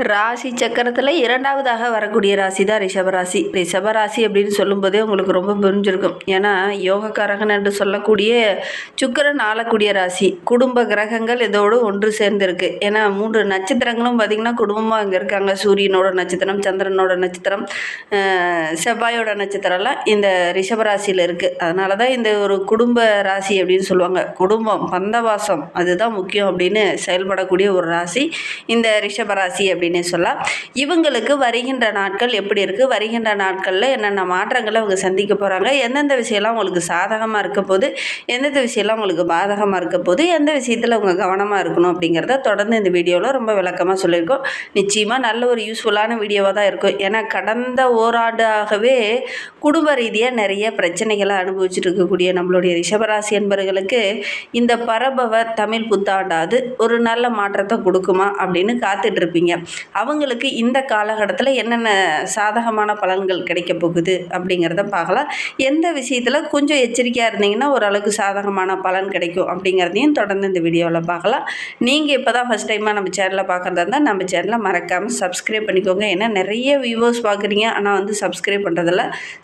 ராசி சக்கரத்தில் இரண்டாவதாக வரக்கூடிய ராசி தான் ரிஷபராசி. ரிஷபராசி அப்படின்னு சொல்லும்போதே உங்களுக்கு ரொம்ப புரிஞ்சிருக்கும். ஏன்னா யோகக்காரகன் என்று சொல்லக்கூடிய சுக்கிரன் ஆளக்கூடிய ராசி. குடும்ப கிரகங்கள் இதோடு ஒன்று சேர்ந்துருக்கு. ஏன்னா 3 நட்சத்திரங்களும் பார்த்திங்கன்னா குடும்பமாக இங்கே இருக்காங்க. சூரியனோட நட்சத்திரம், சந்திரனோட நட்சத்திரம், செவ்வாயோட நட்சத்திரம்லாம் இந்த ரிஷபராசியில் இருக்குது. அதனால தான் இந்த ஒரு குடும்ப ராசி அப்படின்னு சொல்லுவாங்க. குடும்பம், பந்தவாசம் அதுதான் முக்கியம் அப்படின்னு செயல்படக்கூடிய ஒரு ராசி இந்த ரிஷபராசி அப்படின்னு சொல்லலாம். இவங்களுக்கு வருகின்ற நாட்கள் எப்படி இருக்குது, வருகின்ற நாட்களில் என்னென்ன மாற்றங்களை அவங்க சந்திக்க போகிறாங்க, எந்தெந்த விஷயம்லாம் உங்களுக்கு சாதகமாக இருக்க போது, எந்தெந்த விஷயம்லாம் உங்களுக்கு பாதகமாக இருக்க போது, எந்த விஷயத்தில் அவங்க கவனமாக இருக்கணும் அப்படிங்கிறத தொடர்ந்து இந்த வீடியோவில் ரொம்ப விளக்கமாக சொல்லியிருக்கோம். நிச்சயமாக நல்ல ஒரு யூஸ்ஃபுல்லான வீடியோவாக தான் இருக்கும். ஏன்னா கடந்த ஓராண்டாகவே குடும்ப ரீதியாக நிறைய பிரச்சனைகளை அனுபவிச்சுட்டு இருக்கக்கூடிய நம்மளுடைய ரிஷபராசி என்பவர்களுக்கு இந்த பரபவ தமிழ் புத்தாண்டாவது ஒரு நல்ல மாற்றத்தை கொடுக்குமா அப்படின்னு காத்துட்ருப்பீங்க. அவங்களுக்கு இந்த காலகட்டத்தில் என்னென்ன சாதகமான பலன்கள் கிடைக்க போகுது அப்படிங்கிறத பார்க்கலாம். எந்த விஷயத்தில் கொஞ்சம் எச்சரிக்கையாக இருந்தீங்கன்னா ஓரளவுக்கு சாதகமான பலன் கிடைக்கும் அப்படிங்கிறதையும் தொடர்ந்து இந்த வீடியோவில் பார்க்கலாம். நீங்கள் இப்போ தான் ஃபஸ்ட் டைமாக நம்ம சேனலை பார்க்குறதா இருந்தால் நம்ம சேனலை மறக்காமல் சப்ஸ்கிரைப் பண்ணிக்கோங்க. ஏன்னா நிறைய வியூவர்ஸ் பார்க்குறீங்க, ஆனால் சப்ஸ்கிரைப் பண்ணுறதில்ல.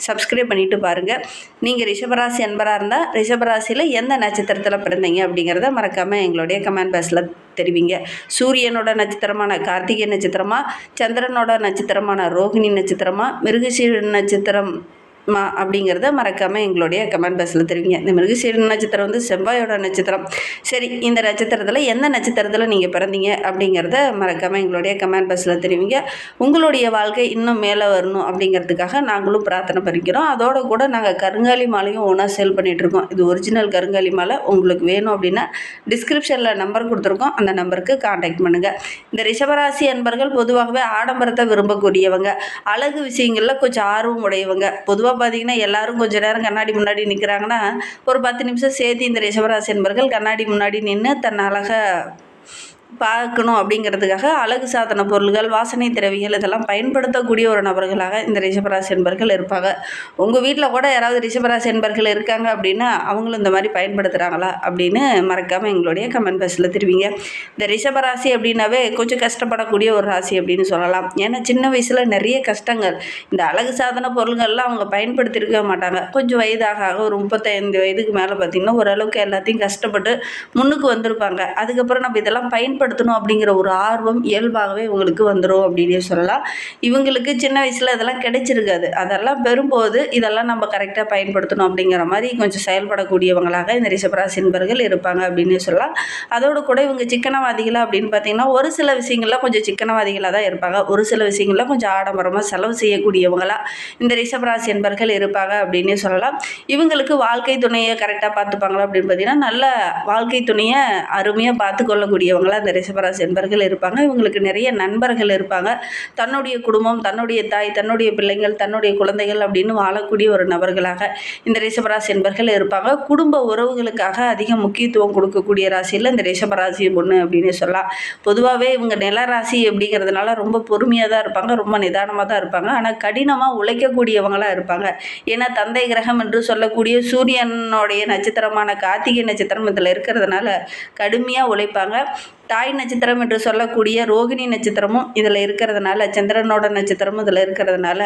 சப்ஸ்கிரைப் பண்ணிவிட்டு பாருங்கள். நீங்கள் ரிஷபராசி அன்பராக இருந்தால் ரிஷபராசியில் எந்த நட்சத்திரத்தில் பிறந்தீங்க அப்படிங்கிறத மறக்காமல் எங்களுடைய கமெண்ட் பாக்ஸில் தெரிவிங்க. சூரியனோட நட்சத்திரமான கார்த்திகை நட்சத்திரமா, சந்திரனோட நட்சத்திரமான ரோகிணி நட்சத்திரமா, மிருகசீர நட்சத்திரம் அப்படிங்கிறத மறக்காமல் எங்களுடைய கமெண்ட் பாக்ஸில் தெரிவிங்க. இந்த மிருகசீர நட்சத்திரம் செவ்வாயோட நட்சத்திரம். சரி, இந்த நட்சத்திரத்தில் எந்த நட்சத்திரத்தில் நீங்கள் பிறந்தீங்க அப்படிங்கிறத மறக்காமல் எங்களுடைய கமெண்ட் பாக்ஸில் தெரிவிங்க. உங்களுடைய வாழ்க்கை இன்னும் மேலே வரணும் அப்படிங்கிறதுக்காக நாங்களும் பிரார்த்தனை பண்ணிக்கிறோம். அதோடு கூட நாங்கள் கருங்காலி மாலையும் ஒன்றா சேல் பண்ணிகிட்ருக்கோம். இது ஒரிஜினல் கருங்காலி மாலை. உங்களுக்கு வேணும் அப்படின்னா டிஸ்கிரிப்ஷனில் நம்பர் கொடுத்துருக்கோம், அந்த நம்பருக்கு கான்டாக்ட் பண்ணுங்கள். இந்த ரிஷபராசி அன்பர்கள் பொதுவாகவே ஆடம்பரத்தை விரும்பக்கூடியவங்க, அழகு விஷயங்களில் கொஞ்சம் ஆர்வம் உடையவங்க. பொதுவாக பார்த்தீங்கன்னா எல்லாரும் கொஞ்சம் நேரம் கண்ணாடி முன்னாடி நிற்கிறாங்கன்னா ஒரு 10 நிமிஷம் சேர்த்து இந்த ரிஷபராசி என்பர்கள் கண்ணாடி முன்னாடி நின்று தன் அழகை பார்க்கணும் அப்படிங்கிறதுக்காக அழகு சாதன பொருள்கள், வாசனை திரவியங்கள் இதெல்லாம் பயன்படுத்தக்கூடிய ஒரு நபர்களாக இந்த ரிஷபராசி என்பர்கள் இருப்பாங்க. உங்கள் வீட்டில் கூட யாராவது ரிஷபராசி என்பர்கள் இருக்காங்க அப்படின்னா அவங்களும் இந்த மாதிரி பயன்படுத்துகிறாங்களா அப்படின்னு மறக்காமல் எங்களுடைய கமெண்ட் பாக்ஸில் தெரிவிங்க. இந்த ரிஷபராசி அப்படின்னாவே கொஞ்சம் கஷ்டப்படக்கூடிய ஒரு ராசி அப்படின்னு சொல்லலாம். ஏன்னா சின்ன வயசில் நிறைய கஷ்டங்கள், இந்த அழகு சாதன பொருள்கள்லாம் அவங்க பயன்படுத்தியிருக்க மாட்டாங்க. கொஞ்சம் வயதாக ஒரு 35 வயதுக்கு மேலே பார்த்திங்கன்னா ஓரளவுக்கு எல்லாத்தையும் கஷ்டப்பட்டு முன்னுக்கு வந்திருப்பாங்க. அதுக்கப்புறம் நம்ம இதெல்லாம் பயன்படுத்தணும் அப்படிங்கிற ஒரு ஆர்வம் இயல்பாகவே இவங்களுக்கு வந்துடும் அப்படின்னு சொல்லலாம். இவங்களுக்கு சின்ன வயசில் இதெல்லாம் கிடைச்சிருக்காது. அதெல்லாம் பெறும்போது இதெல்லாம் நம்ம கரெக்டாக பயன்படுத்தணும் அப்படிங்கிற மாதிரி கொஞ்சம் செயல்படக்கூடியவங்களாக இந்த ரிஷபராசி என்பர்கள் இருப்பாங்க அப்படின்னு சொல்லலாம். அதோடு கூட இவங்க சிக்கனவாதிகளாக அப்படின்னு பார்த்தீங்கன்னா ஒரு சில விஷயங்களில் கொஞ்சம் சிக்கனவாதிகளாக தான் இருப்பாங்க. ஒரு சில விஷயங்களில் கொஞ்சம் ஆடம்பரமாக செலவு செய்யக்கூடியவங்களாக இந்த ரிஷபராசி என்பர்கள் இருப்பாங்க அப்படின்னு சொல்லலாம். இவங்களுக்கு வாழ்க்கை துணையை கரெக்டாக பார்த்துப்பாங்களா அப்படின்னு பார்த்தீங்கன்னா நல்ல வாழ்க்கை துணையை அருமையாக பார்த்து கொள்ளக்கூடியவங்களாக இந்த ரிஷபராசி என்பர்கள் இருப்பாங்க. இவங்களுக்கு நிறைய நண்பர்கள் இருப்பாங்க. தன்னுடைய குடும்பம், தன்னுடைய தாய், தன்னுடைய பிள்ளைகள், தன்னுடைய குழந்தைகள் அப்படின்னு வாழக்கூடிய ஒரு நபர்களாக இந்த ரிஷபராசி என்பர்கள் இருப்பாங்க. குடும்ப உறவுகளுக்காக அதிக முக்கியத்துவம் கொடுக்கக்கூடிய ராசியில் இந்த ரிஷபராசி ஒன்று அப்படின்னு சொல்லலாம். பொதுவாகவே இவங்க நில ராசி அப்படிங்கிறதுனால ரொம்ப பொறுமையாக தான் இருப்பாங்க, ரொம்ப நிதானமாக தான் இருப்பாங்க. ஆனால் கடினமாக உழைக்கக்கூடியவங்களாக இருப்பாங்க. ஏன்னா தந்தை கிரகம் என்று சொல்லக்கூடிய சூரியனுடைய நட்சத்திரமான கார்த்திகை நட்சத்திரம் இதில் இருக்கிறதுனால கடுமையாக உழைப்பாங்க. தாய் நட்சத்திரம் என்று சொல்லக்கூடிய ரோகிணி நட்சத்திரமும் இதில் இருக்கிறதுனால, சந்திரனோட நட்சத்திரமும் இதில் இருக்கிறதுனால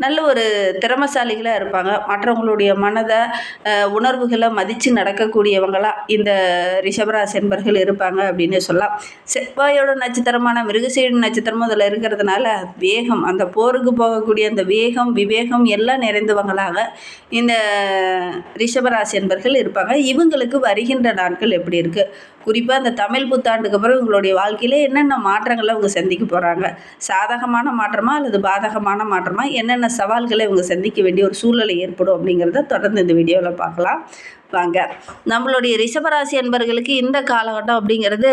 நல்ல ஒரு திறமசாலிகளாக இருப்பாங்க. மற்றவங்களுடைய மனதை, உணர்வுகளை மதித்து நடக்கக்கூடியவங்களாக இந்த ரிஷபராசி என்பர்கள் இருப்பாங்க அப்படின்னு சொல்லலாம். செவ்வாயோட நட்சத்திரமான மிருகசீர நட்சத்திரமும் இதில் இருக்கிறதுனால வேகம், அந்த போருக்கு போகக்கூடிய அந்த வேகம், விவேகம் எல்லாம் நிறைந்தவங்களாக இந்த ரிஷபராசி என்பர்கள் இருப்பாங்க. இவங்களுக்கு வருகின்ற நாட்கள் எப்படி இருக்குது, குறிப்பாக இந்த தமிழ் புத்தாண்டுக்கு அப்புறம் உங்களுடைய வாழ்க்கையில் என்னென்ன மாற்றங்களை இவங்க சந்திக்க போகிறாங்க, சாதகமான மாற்றமா அல்லது பாதகமான மாற்றமா, என்னென்ன சவால்களை இவங்க சந்திக்க வேண்டிய ஒரு சூழ்நிலை ஏற்படும் அப்படிங்கிறத தொடர்ந்து இந்த வீடியோவில் பார்க்கலாம். வாங்க, நம்மளுடைய ரிஷபராசி என்பர்களுக்கு இந்த காலகட்டம் அப்படிங்கிறது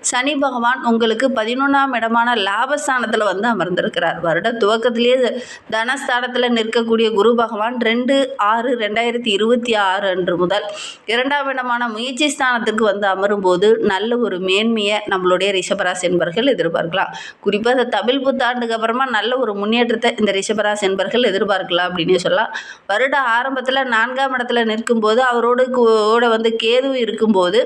சனி பகவான் உங்களுக்கு 11ஆம் இடமான லாபஸ்தானத்தில் அமர்ந்திருக்கிறார். வருட துவக்கத்திலேயே தனஸ்தானத்தில் நிற்கக்கூடிய குரு பகவான் 2/6/2026 அன்று முதல் 2ஆம் இடமான முயற்சி ஸ்தானத்துக்கு அமரும்போது நல்ல ஒரு மேன்மையை நம்மளுடைய ரிஷபராசி என்பர்கள் எதிர்பார்க்கலாம். குறிப்பாக இந்த தமிழ் புத்தாண்டுக்கு அப்புறமா நல்ல ஒரு முன்னேற்றத்தை இந்த ரிஷபராசி என்பர்கள் எதிர்பார்க்கலாம் அப்படின்னு சொல்லலாம். வருட ஆரம்பத்தில் 4ஆம் இடத்துல நிற்கும்போது அவரோடு சுபருக்கோட வந்து கேது இருக்கும்போது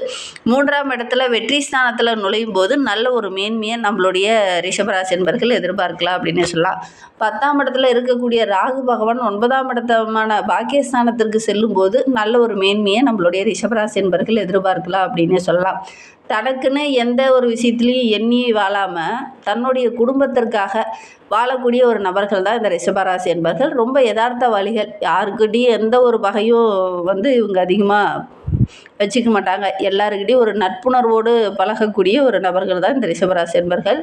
3ஆம் இடத்துல வெற்றி ஸ்தானத்தில் நுழையும் போது நல்ல ஒரு மேன்மையை நம்மளுடைய ரிஷபராசி என்பர்கள் எதிர்பார்க்கலாம் அப்படின்னு சொல்லலாம். 10ஆம் இடத்துல இருக்கக்கூடிய ராகு பகவான் 9ஆம் இடத்தமான பாக்கியஸ்தானத்திற்கு செல்லும்போது நல்ல ஒரு மேன்மையை நம்மளுடைய ரிஷபராசி என்பர்கள் எதிர்பார்க்கலாம் அப்படின்னு சொல்லலாம். தனக்குன்னு எந்த ஒரு விஷயத்துலையும் எண்ணி வாழாமல் தன்னுடைய குடும்பத்திற்காக வாழக்கூடிய ஒரு நபர்கள் தான் இந்த ரிஷபராசி என்பர்கள். ரொம்ப யதார்த்தவாளிகள், யாருக்கிட்டையும் எந்த ஒரு பகையும் வந்து இவங்க அதிகமாக வச்சுக்க மாட்டாங்க. எல்லாருக்கிட்டையும் ஒரு நட்புணர்வோடு பழகக்கூடிய ஒரு நபர்கள் தான் இந்த ரிஷபராசி என்பர்கள்.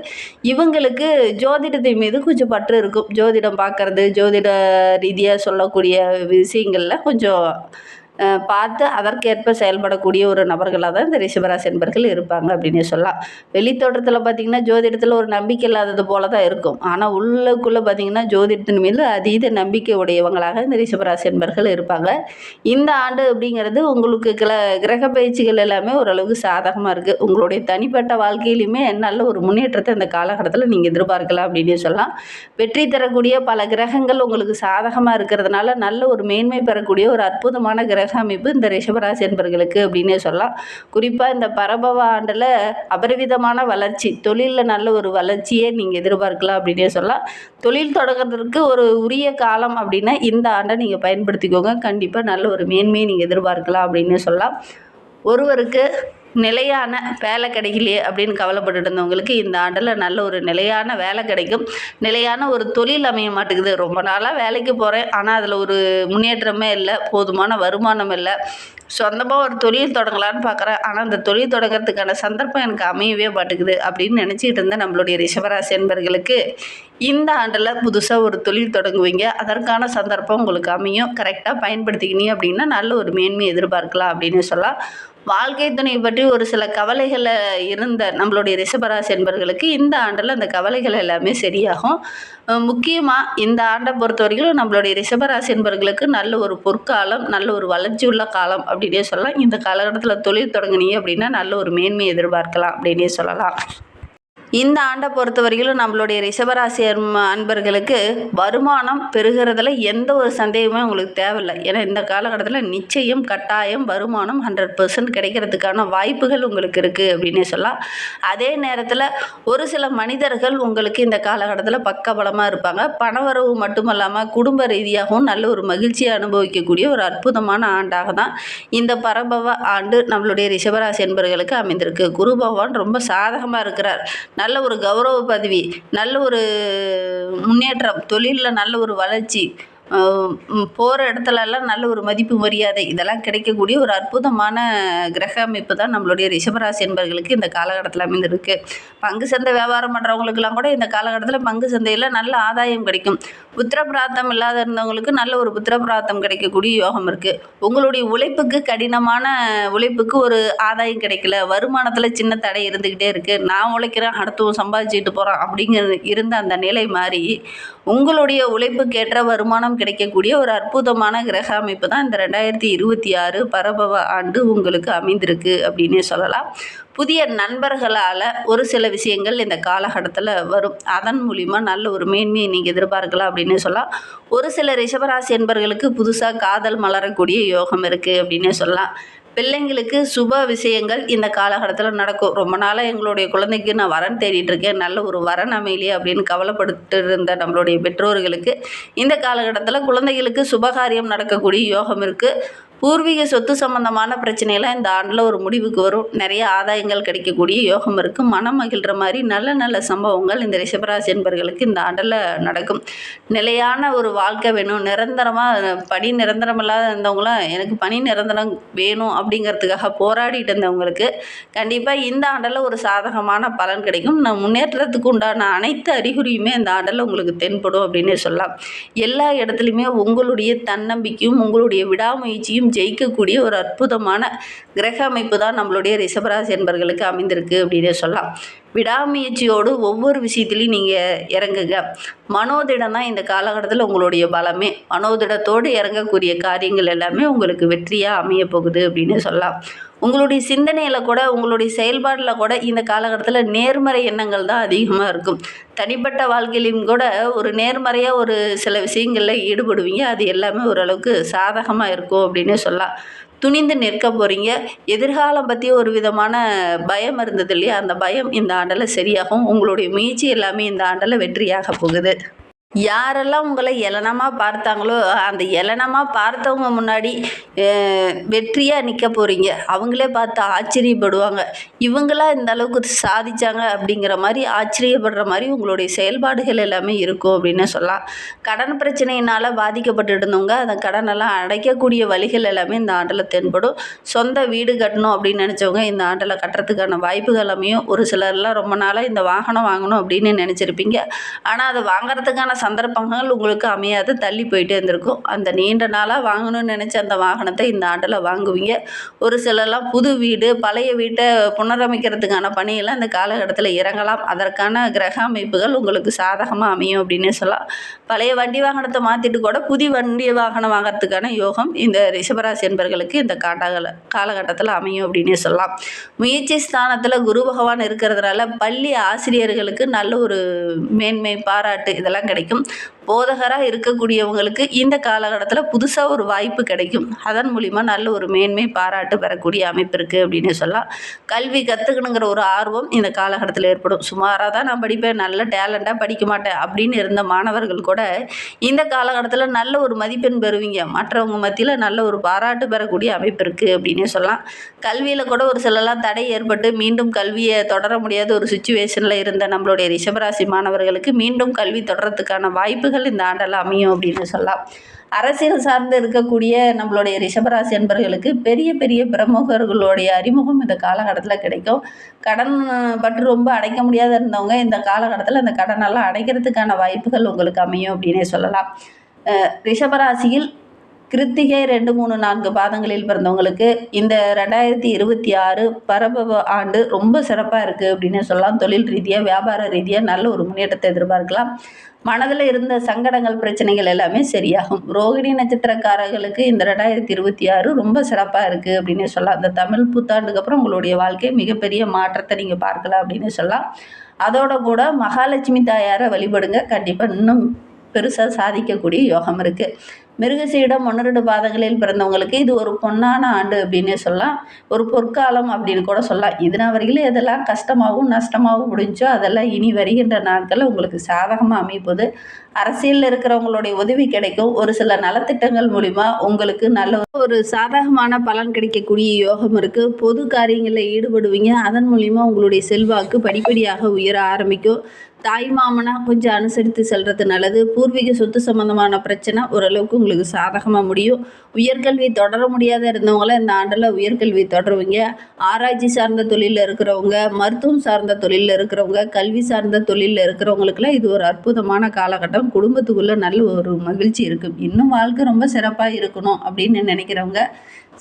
இவங்களுக்கு ஜோதிடத்தின் மீது கொஞ்சம் பற்று இருக்கும். ஜோதிடம் பார்க்கறது, ஜோதிட ரீதியாக சொல்லக்கூடிய விஷயங்களில் கொஞ்சம் பார்த்து அதற்கேற்ப செயல்படக்கூடிய ஒரு நபர்களாக தான் இந்த ரிஷபராசி என்பர்கள் இருப்பாங்க அப்படின்னு சொல்லலாம். வெளித்தோற்றத்தில் பார்த்திங்கன்னா ஜோதிடத்தில் ஒரு நம்பிக்கை இல்லாதது போல தான் இருக்கும். ஆனால் உள்ளுக்குள்ளே பார்த்திங்கன்னா ஜோதிடத்தின் மீது அதீத நம்பிக்கை உடையவங்களாக இந்த ரிஷபராசி என்பர்கள் இருப்பாங்க. இந்த ஆண்டு அப்படிங்கிறது உங்களுக்கு கிரக பயிற்சிகள் எல்லாமே ஓரளவுக்கு சாதகமாக இருக்குது. உங்களுடைய தனிப்பட்ட வாழ்க்கையிலுமே நல்ல ஒரு முன்னேற்றத்தை இந்த காலகட்டத்தில் நீங்கள் எதிர்பார்க்கலாம் அப்படின்னு சொல்லலாம். வெற்றி தரக்கூடிய பல கிரகங்கள் உங்களுக்கு சாதகமாக இருக்கிறதுனால நல்ல ஒரு மேன்மை பெறக்கூடிய ஒரு அற்புதமான கிரக அமைப்பு இந்த ரிஷபராசி என்பர்களுக்கு அப்படின்னே சொல்லலாம். குறிப்பாக இந்த பரபவ ஆண்டில் அபரிவிதமான வளர்ச்சி, தொழிலில் நல்ல ஒரு வளர்ச்சியை நீங்கள் எதிர்பார்க்கலாம் அப்படின்னே சொல்லலாம். தொழில் தொடங்குறதுக்கு ஒரு உரிய காலம் அப்படின்னா இந்த ஆண்டை நீங்கள் பயன்படுத்திக்கோங்க. கண்டிப்பாக நல்ல ஒரு மேன்மையை நீங்கள் எதிர்பார்க்கலாம் அப்படின்னு சொல்லலாம். ஒருவருக்கு நிலையான வேலை கிடைக்கலையே அப்படின்னு கவலைப்பட்டுட்டு இருந்தவங்களுக்கு இந்த ஆண்டில் நல்ல ஒரு நிலையான வேலை கிடைக்கும். நிலையான ஒரு தொழில் அமைய மாட்டேங்குது. ரொம்ப நாளாக வேலைக்கு போகிறேன், ஆனால் அதில் ஒரு முன்னேற்றமே இல்லை, போதுமான வருமானம் இல்லை, சொந்தமாக ஒரு தொழில் தொடங்கலான்னு பார்க்குறேன், ஆனால் அந்த தொழில் தொடங்கிறதுக்கான சந்தர்ப்பம் எனக்கு அமையவே மாட்டேங்குது அப்படின்னு நினச்சிக்கிட்டு இருந்த நம்மளுடைய ரிஷபராசி என்பர்களுக்கு இந்த ஆண்டில் புதுசாக ஒரு தொழில் தொடங்குவீங்க. அதற்கான சந்தர்ப்பம் உங்களுக்கு அமையும். கரெக்டாக பயன்படுத்திக்கினீங்க அப்படின்னா நல்ல ஒரு மேன்மை எதிர்பார்க்கலாம் அப்படின்னு சொல்லலாம். வாழ்க்கை துணை பற்றி ஒரு சில கவலைகளில் இருந்த நம்மளுடைய ரிஷபராசி என்பர்களுக்கு இந்த ஆண்டில் அந்த கவலைகள் எல்லாமே சரியாகும். முக்கியமாக இந்த ஆண்டை பொறுத்த வரைக்கும் நம்மளுடைய ரிஷபராசி என்பர்களுக்கு நல்ல ஒரு பொற்காலம், நல்ல ஒரு வளர்ச்சி உள்ள காலம் அப்படின்னே சொல்லலாம். இந்த காலகட்டத்தில் தொழில் தொடங்குனீங்க அப்படின்னா நல்ல ஒரு மேன்மை எதிர்பார்க்கலாம் அப்படின்னே சொல்லலாம். இந்த ஆண்டை பொறுத்த வரைக்கும் நம்மளுடைய ரிஷபராசி அன்பர்களுக்கு வருமானம் பெறுகிறதுல எந்த ஒரு சந்தேகமே உங்களுக்கு தேவையில்லை. ஏன்னா இந்த காலகட்டத்தில் நிச்சயம் கட்டாயம் வருமானம் 100% கிடைக்கிறதுக்கான வாய்ப்புகள் உங்களுக்கு இருக்குது அப்படின்னே சொல்லலாம். அதே நேரத்தில் ஒரு சில மனிதர்கள் உங்களுக்கு இந்த காலகட்டத்தில் பக்கபலமாக இருப்பாங்க. பணவரவு மட்டுமல்லாமல் குடும்ப ரீதியாகவும் நல்ல ஒரு மகிழ்ச்சியை அனுபவிக்கக்கூடிய ஒரு அற்புதமான ஆண்டாக தான் இந்த பரபவ ஆண்டு நம்மளுடைய ரிஷபராசி என்பர்களுக்கு அமைந்திருக்கு. குரு பகவான் ரொம்ப சாதகமாக இருக்கிறார். நல்ல ஒரு கௌரவ பதவி, நல்ல ஒரு முன்னேற்றம், தொழிலில் நல்ல ஒரு வளர்ச்சி, போகிற இடத்துலலாம் நல்ல ஒரு மதிப்பு மரியாதை இதெல்லாம் கிடைக்கக்கூடிய ஒரு அற்புதமான கிரக அமைப்பு தான் நம்மளுடைய ரிஷபராசி என்பர்களுக்கு இந்த காலகட்டத்தில் அமைந்திருக்கு. பங்கு சந்தை வியாபாரம் பண்ணுறவங்களுக்கெல்லாம் கூட இந்த காலகட்டத்தில் பங்கு சந்தையில் நல்ல ஆதாயம் கிடைக்கும். புத்திரப்பிராப்தம் இல்லாத இருந்தவங்களுக்கு நல்ல ஒரு புத்திரப்பிராப்தம் கிடைக்கக்கூடிய யோகம் இருக்குது. உங்களுடைய உழைப்புக்கு, கடினமான உழைப்புக்கு ஒரு ஆதாயம் கிடைக்கல, வருமானத்தில் சின்ன தடை இருந்துக்கிட்டே இருக்குது, நான் உழைக்கிறேன் அடுத்தவன் சம்பாதிச்சுட்டு போகிறான் அப்படிங்கிற இருந்த அந்த நிலை மாறி உங்களுடைய உழைப்புக்கேற்ற வருமானம் கிடைக்கக்கூடிய ஒரு அற்புதமான கிரக அமைப்பு தான் இந்த 2026 பரபவ ஆண்டு உங்களுக்கு அமைந்திருக்கு அப்படின்னே சொல்லலாம். புதிய நண்பர்களால் ஒரு சில விஷயங்கள் இந்த காலகட்டத்தில் வரும். அதன் மூலிமா நல்ல ஒரு மேன்மையை நீங்கள் எதிர்பார்க்கலாம் அப்படின்னு சொல்லலாம். ஒரு சில ரிஷபராசி என்பர்களுக்கு புதுசாக காதல் மலரக்கூடிய யோகம் இருக்குது அப்படின்னே சொல்லலாம். பிள்ளைங்களுக்கு சுப விஷயங்கள் இந்த காலகட்டத்தில் நடக்கும். ரொம்ப நாளாக எங்களுடைய குழந்தைக்கு நான் வரன் தேடிட்டு இருக்கேன், நல்ல ஒரு வரன் அமையலையே அப்படின்னு கவலைப்பட்டு இருந்த நம்மளுடைய பெற்றோர்களுக்கு இந்த காலகட்டத்தில் குழந்தைகளுக்கு சுபகாரியம் நடக்கக்கூடிய யோகம் இருக்குது. பூர்வீக சொத்து சம்பந்தமான பிரச்சனையெல்லாம் இந்த ஆண்டில் ஒரு முடிவுக்கு வரும். நிறைய ஆதாயங்கள் கிடைக்கக்கூடிய யோகம் இருக்குது. மனம் மகிழ்கிற மாதிரி நல்ல நல்ல சம்பவங்கள் இந்த ரிஷபராசி என்பர்களுக்கு இந்த ஆண்டில் நடக்கும். நிலையான ஒரு வாழ்க்கை வேணும், நிரந்தரமாக பணி நிரந்தரமில்லாத இருந்தவங்களாம் எனக்கு பணி நிரந்தரம் வேணும் அப்படிங்கிறதுக்காக போராடிட்டு இருந்தவங்களுக்கு கண்டிப்பாக இந்த ஆண்டில் ஒரு சாதகமான பலன் கிடைக்கும். முன்னேற்றத்துக்கு உண்டான அனைத்து அறிகுறியுமே இந்த ஆண்டில் உங்களுக்கு தென்படும் அப்படின்னே சொல்லலாம். எல்லா இடத்துலையுமே உங்களுடைய தன்னம்பிக்கையும் உங்களுடைய விடாமுயற்சியும் ஜெயிக்கக்கூடிய ஒரு அற்புதமான கிரக அமைப்பு தான் நம்மளுடைய ரிஷபராசி என்பர்களுக்கு அமைந்திருக்கு அப்படின்னே சொல்லலாம். விடாமுயற்சியோடு ஒவ்வொரு விஷயத்துலையும் நீங்கள் இறங்குங்க. மனோதிடம் தான் இந்த காலகட்டத்தில் உங்களுடைய பலமே. மனோதிடத்தோடு இறங்கக்கூடிய காரியங்கள் எல்லாமே உங்களுக்கு வெற்றியாக அமைய போகுது அப்படின்னு சொல்லலாம். உங்களுடைய சிந்தனையில் கூட உங்களுடைய செயல்பாடில் கூட இந்த காலகட்டத்தில் நேர்மறை எண்ணங்கள் தான் அதிகமாக இருக்கும். தனிப்பட்ட வாழ்க்கையிலையும் கூட ஒரு நேர்மறையாக ஒரு சில விஷயங்களில் ஈடுபடுவீங்க. அது எல்லாமே ஓரளவுக்கு சாதகமாக இருக்கும் அப்படின்னே சொல்லலாம். துணிந்து நிற்க போகிறீங்க. எதிர்காலம் பற்றி ஒரு விதமான பயம் இருந்தது இல்லையா, அந்த பயம் இந்த ஆண்டில் சரியாகும். உங்களுடைய முயற்சி எல்லாமே இந்த ஆண்டில் வெற்றியாக போகுது. யாரெல்லாம் உங்களை ஏளனமா பார்த்தாங்களோ, அந்த ஏளனமா பார்த்தவங்க முன்னாடி வெற்றியாக நிற்க போகிறீங்க. அவங்களே பார்த்து ஆச்சரியப்படுவாங்க. இவங்களா இந்த அளவுக்கு சாதிச்சாங்க அப்படிங்கிற மாதிரி ஆச்சரியப்படுற மாதிரி உங்களுடைய செயல்பாடுகள் எல்லாமே இருக்கும் அப்படின்னு சொல்லலாம். கடன் பிரச்சனையினால் பாதிக்கப்பட்டு இருந்தவங்க அந்த கடனெல்லாம் அடைக்கக்கூடிய வழிகள் எல்லாமே இந்த ஆண்டில் தென்படும். சொந்த வீடு கட்டணும் அப்படின்னு நினச்சவங்க இந்த ஆண்டில் கட்டுறதுக்கான வாய்ப்புகள் அமையும். ஒரு சிலர்லாம் ரொம்ப நாளாக இந்த வாகனம் வாங்கணும் அப்படின்னு நினச்சிருப்பீங்க. ஆனால் அதை வாங்குறதுக்கான சந்தர்ப்பங்கள் உங்களுக்கு அமையாது, தள்ளி போயிட்டே இருந்திருக்கும். அந்த நீண்ட நாளாக வாங்கணும்னு நினச்ச அந்த வாகனத்தை இந்த ஆண்டில் வாங்குவீங்க. ஒரு சிலர்லாம் புது வீடு, பழைய வீட்டை புனரமைக்கிறதுக்கான பணியெல்லாம் இந்த காலகட்டத்தில் இறங்கலாம். அதற்கான கிரக அமைப்புகள் உங்களுக்கு சாதகமாக அமையும் அப்படின்னே சொல்லலாம். பழைய வண்டி வாகனத்தை மாற்றிட்டு கூட புதிய வண்டி வாகனம் வாங்கிறதுக்கான யோகம் இந்த ரிஷபராசி என்பர்களுக்கு இந்த காலகட்டத்தில் அமையும் அப்படின்னே சொல்லலாம். முயற்சி ஸ்தானத்தில் குரு பகவான் இருக்கிறதுனால பள்ளி ஆசிரியர்களுக்கு நல்ல ஒரு மேன்மை, பாராட்டு இதெல்லாம் கிடைக்கும். போதகராக இருக்கக்கூடியவங்களுக்கு இந்த காலகட்டத்தில் புதுசாக ஒரு வாய்ப்பு கிடைக்கும். அதன் மூலிமா நல்ல ஒரு மேன்மை, பாராட்டு பெறக்கூடிய அமைப்பு இருக்குது அப்படின்னு சொல்லலாம். கல்வி கற்றுக்கணுங்கிற ஒரு ஆர்வம் இந்த காலகட்டத்தில் ஏற்படும். சுமாராக தான் நான் படிப்பேன், நல்ல டேலண்டாக படிக்க மாட்டேன் அப்படின்னு இருந்த மாணவர்கள் கூட இந்த காலகட்டத்தில் நல்ல ஒரு மதிப்பெண் பெறுவீங்க. மற்றவங்க மத்தியில் நல்ல ஒரு பாராட்டு பெறக்கூடிய அமைப்பு இருக்குது அப்படின்னே சொல்லலாம். கல்வியில் கூட ஒரு சிலலாம் தடை ஏற்பட்டு மீண்டும் கல்வியை தொடர முடியாத ஒரு சுச்சுவேஷனில் இருந்த நம்மளுடைய ரிஷபராசி மாணவர்களுக்கு மீண்டும் கல்வி தொடர்றதுக்கான வாய்ப்புகள் இந்த ஆண்டில் அமையும் அப்படின்னு சொல்லலாம். அரசியல் சார்ந்து இருக்கக்கூடிய நம்மளுடைய ரிஷபராசி என்பவர்களுக்கு பெரிய பெரிய பிரமுகர்களுடைய அறிமுகம் இந்த காலகட்டத்தில் கிடைக்கும். கடன் பட்டு ரொம்ப அடைக்க முடியாத இருந்தவங்க இந்த காலகட்டத்தில் அந்த கடனெல்லாம் அடைக்கிறதுக்கான வாய்ப்புகள் உங்களுக்கு அமையும் அப்படின்னே சொல்லலாம். ரிஷபராசியில் கிருத்திகை 2, 3, 4 பாதங்களில் பிறந்தவங்களுக்கு இந்த 2026 பரபவ ஆண்டு ரொம்ப சிறப்பாக இருக்குது அப்படின்னு சொல்லலாம். தொழில் ரீதியாக, வியாபார ரீதியாக நல்ல ஒரு முன்னேற்றத்தை எதிர்பார்க்கலாம். மனதில் இருந்த சங்கடங்கள், பிரச்சனைகள் எல்லாமே சரியாகும். ரோகிணி நட்சத்திரக்காரர்களுக்கு இந்த 2026 ரொம்ப சிறப்பாக இருக்குது அப்படின்னு சொல்லலாம். இந்த தமிழ் புத்தாண்டுக்கு அப்புறம் உங்களுடைய வாழ்க்கை மிகப்பெரிய மாற்றத்தை நீங்கள் பார்க்கலாம் அப்படின்னு சொல்லலாம். அதோட கூட மகாலட்சுமி தாயாரை வழிபடுங்க. கண்டிப்பாக இன்னும் பெருசாக சாதிக்கக்கூடிய யோகம் இருக்குது. மிருகசீடம் 1, 2 பாதங்களில் பிறந்தவங்களுக்கு இது ஒரு பொன்னான ஆண்டு அப்படின்னு சொல்லலாம். ஒரு பொற்காலம் அப்படின்னு கூட சொல்லலாம். இதனால் வரையிலும் எதெல்லாம் கஷ்டமாகவும் நஷ்டமாகவும் முடிஞ்சோ அதெல்லாம் இனி வருகின்ற நாட்களில் உங்களுக்கு சாதகமாக அமைப்போது. அரசியலில் இருக்கிறவங்களுடைய உதவி கிடைக்கும். ஒரு சில நலத்திட்டங்கள் மூலிமா உங்களுக்கு நல்ல ஒரு சாதகமான பலன் கிடைக்கக்கூடிய யோகம் இருக்குது. பொது காரியங்களில் ஈடுபடுவீங்க. அதன் மூலிமா உங்களுடைய செல்வாக்கு படிப்படியாக உயர ஆரம்பிக்கும். தாய் மாமனா கொஞ்சம் அனுசரித்து செல்வது நல்லது. பூர்வீக சொத்து சம்பந்தமான பிரச்சனை ஓரளவுக்கு உங்களுக்கு சாதகமாக முடியும். உயர்கல்வி தொடர முடியாத இருந்தவங்கள இந்த ஆண்டில் உயர்கல்வி தொடருவீங்க. ஆராய்ச்சி சார்ந்த தொழிலில் இருக்கிறவங்க, மருத்துவம் சார்ந்த தொழிலில் இருக்கிறவங்க, கல்வி சார்ந்த தொழிலில் இருக்கிறவங்களுக்குலாம் இது ஒரு அற்புதமான காலகட்டம். குடும்பத்துக்குள்ளே நல்ல ஒரு மகிழ்ச்சி இருக்கும். இன்னும் வாழ்க்கை ரொம்ப சிறப்பாக இருக்கணும் அப்படின்னு நினைக்கிறவங்க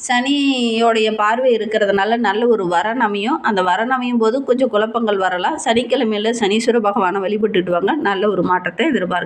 சனியோடைய பார்வை இருக்கிறதுனால நல்ல ஒரு வரன் அமையும். அந்த வரன் அமையும் போது கொஞ்சம் குழப்பங்கள் வரலாம். சனிக்கிழமையில் சனீஸ்வர பகவானை வழிபட்டுட்டு வாங்க. நல்ல ஒரு மாற்றத்தை எதிர்பார்க்கலாம்.